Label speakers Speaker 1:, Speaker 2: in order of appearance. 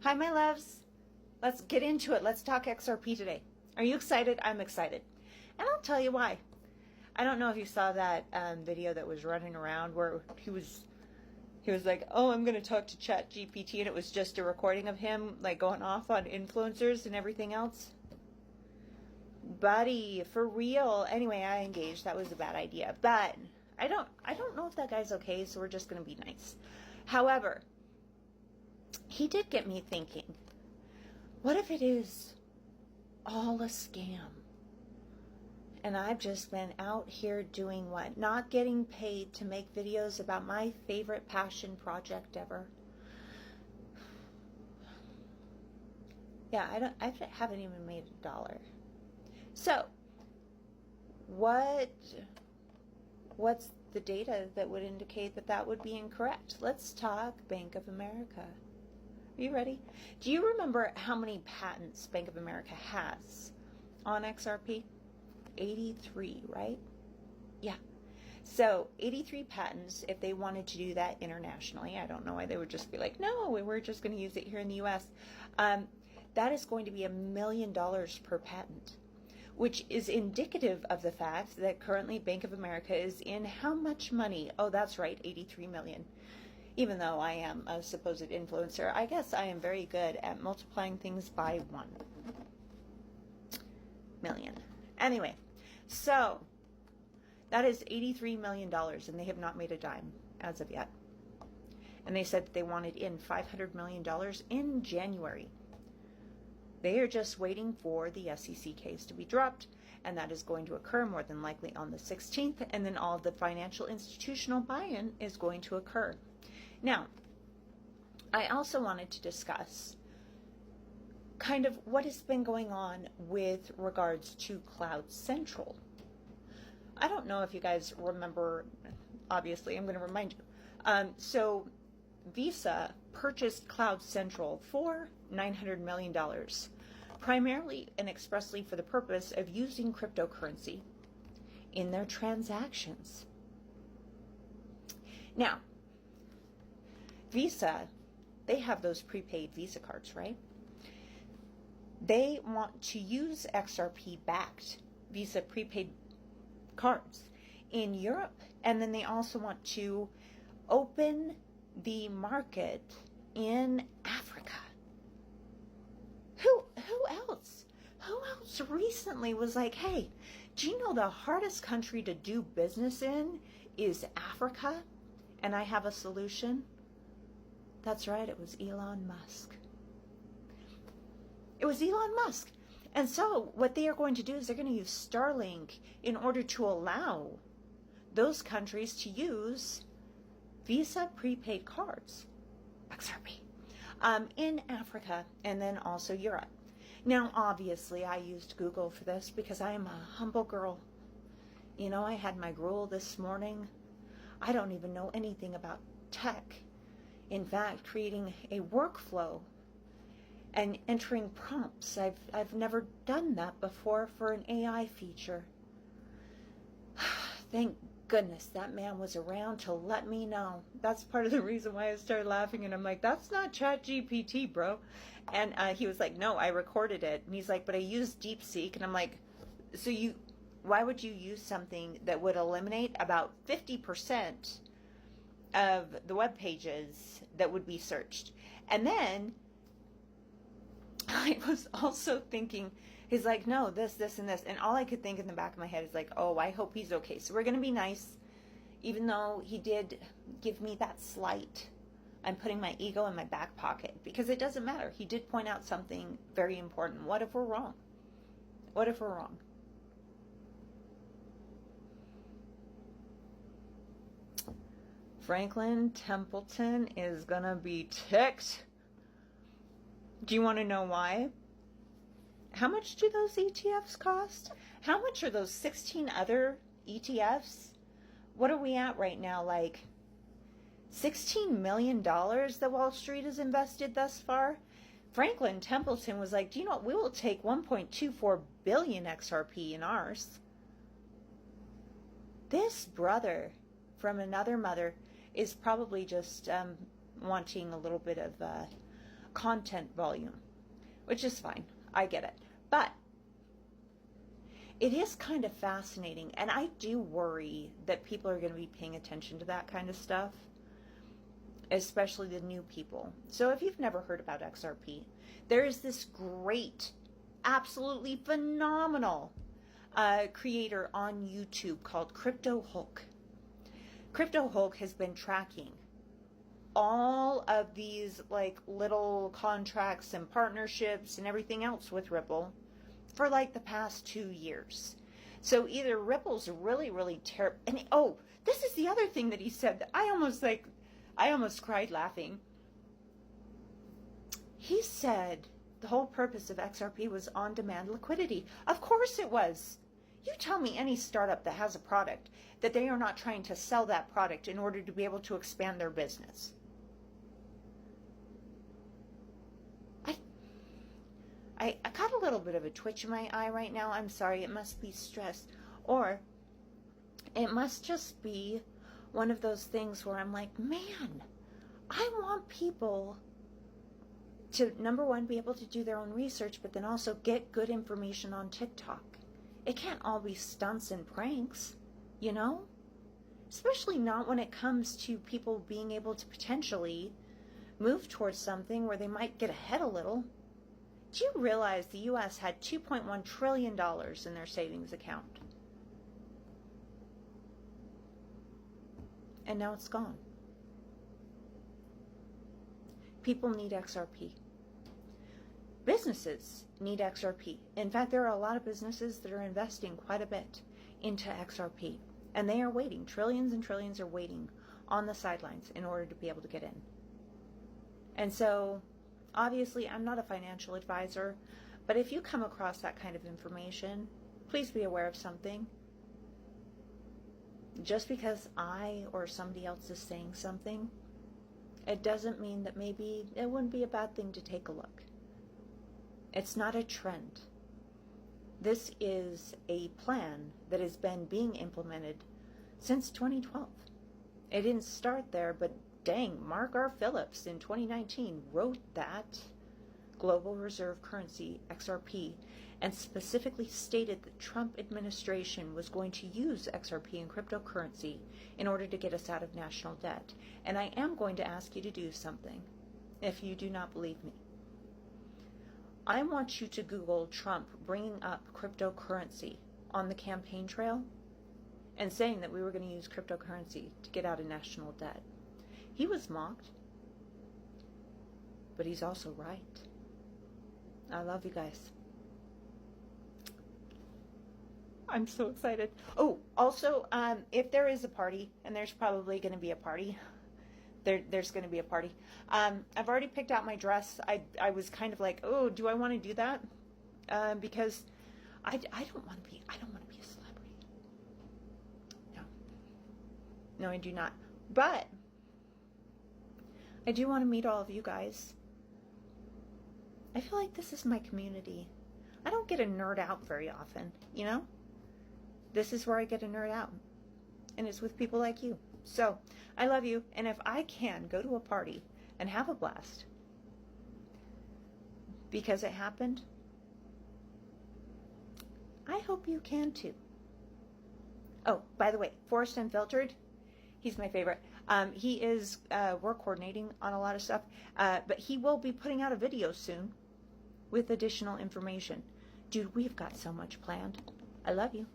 Speaker 1: Hi, my loves. Let's get into it. Let's talk XRP today. Are you excited? I'm excited. And I'll tell you why. I don't know if you saw that video that was running around where he was like, oh, I'm going to talk to ChatGPT, and it was just a recording of him like going off on influencers and everything else. Buddy, for real. Anyway, I engaged. That was a bad idea. But I don't know if that guy's okay, so we're just going to be nice. However, he did get me thinking, what if it is all a scam? And I've just been out here doing what? Not getting paid to make videos about my favorite passion project ever. Yeah, I haven't even made $1. So, what's the data that would indicate that that would be incorrect? Let's talk Bank of America. Are you ready? Do you remember how many patents Bank of America has on XRP? 83, right? Yeah. So 83 patents. If they wanted to do that internationally, I don't know why they would just be like, no, we're just going to use it here in the US. That is going to be $1 million per patent, which is indicative of the fact that currently Bank of America is in how much money? Oh, that's right, 83 million. Even though I am a supposed influencer, I guess I am very good at multiplying things by 1 million. Anyway, so that is $83 million, and they have not made a dime as of yet. And they said that they wanted in $500 million in January. They are just waiting for the SEC case to be dropped, and that is going to occur more than likely on the 16th, and then all of the financial institutional buy-in is going to occur. Now, I also wanted to discuss kind of what has been going on with regards to Cloud Central. I don't know if you guys remember, obviously, I'm going to remind you. So Visa purchased Cloud Central for $900 million, primarily and expressly for the purpose of using cryptocurrency in their transactions. Now, Visa, they have those prepaid Visa cards, right? They want to use XRP-backed Visa prepaid cards in Europe, and then they also want to open the market in Africa. Who else? Who else recently was like, hey, do you know the hardest country to do business in is Africa? And I have a solution. That's right, it was Elon Musk. It was Elon Musk. And so what they are going to do is they're going to use Starlink in order to allow those countries to use Visa prepaid cards, XRP, in Africa and then also Europe. Now, obviously, I used Google for this because I am a humble girl. You know, I had my gruel this morning. I don't even know anything about tech. In fact, creating a workflow and entering prompts. I've never done that before for an AI feature. Thank goodness that man was around to let me know. That's part of the reason why I started laughing, and I'm like, that's not ChatGPT, bro. And he was like, no, I recorded it. And he's like, but I used DeepSeek. And I'm like, so why would you use something that would eliminate about 50% of the web pages that would be searched? And then I was also thinking, he's like, no, this, and this. And all I could think in the back of my head is like, oh, I hope he's okay. So we're going to be nice. Even though he did give me that slight, I'm putting my ego in my back pocket because it doesn't matter. He did point out something very important. What if we're wrong? What if we're wrong? Franklin Templeton is going to be ticked. Do you want to know why? How much do those ETFs cost? How much are those 16 other ETFs? What are we at right now? Like $16 million that Wall Street has invested thus far? Franklin Templeton was like, do you know what? We will take 1.24 billion XRP in ours. This brother from another mother is probably just wanting a little bit of content volume, which is fine. I get it. But it is kind of fascinating, and I do worry that people are going to be paying attention to that kind of stuff, especially the new people. So if you've never heard about XRP, there is this great, absolutely phenomenal creator on YouTube called Crypto Hulk. Crypto Hulk has been tracking all of these like little contracts and partnerships and everything else with Ripple for like the past 2 years. So either Ripple's really, really terrible. And oh, this is the other thing that he said that I almost cried laughing. He said the whole purpose of XRP was on-demand liquidity. Of course it was. You tell me any startup that has a product that they are not trying to sell that product in order to be able to expand their business. I got a little bit of a twitch in my eye right now. I'm sorry. It must be stress. Or it must just be one of those things where I'm like, man, I want people to, number one, be able to do their own research, but then also get good information on TikTok. It can't all be stunts and pranks, you know? Especially not when it comes to people being able to potentially move towards something where they might get ahead a little. Do you realize the U.S. had $2.1 trillion in their savings account? And now it's gone. People need XRP. Businesses need XRP. In fact, there are a lot of businesses that are investing quite a bit into XRP. And they are waiting. Trillions and trillions are waiting on the sidelines in order to be able to get in. And so, obviously, I'm not a financial advisor, but if you come across that kind of information, please be aware of something. Just because I or somebody else is saying something, it doesn't mean that maybe it wouldn't be a bad thing to take a look. It's not a trend. This is a plan that has been being implemented since 2012. It didn't start there, but dang, Mark R. Phillips in 2019 wrote that global reserve currency, XRP, and specifically stated the Trump administration was going to use XRP and cryptocurrency in order to get us out of national debt. And I am going to ask you to do something, if you do not believe me. I want you to Google Trump bringing up cryptocurrency on the campaign trail and saying that we were going to use cryptocurrency to get out of national debt. He was mocked, but he's also right. I love you guys. I'm so excited. Oh, also, if there is a party, and there's probably going to be a party, there's going to be a party. I've already picked out my dress. I was kind of like, oh, do I want to do that? Because I don't want to be a celebrity. No, I do not. But I do want to meet all of you guys. I feel like this is my community. I don't get a nerd out very often, you know? This is where I get a nerd out. And it's with people like you. So, I love you. And if I can go to a party and have a blast because it happened, I hope you can too. Oh, by the way, Forrest Unfiltered, he's my favorite. He is, we're coordinating on a lot of stuff, but he will be putting out a video soon with additional information. Dude, we've got so much planned. I love you.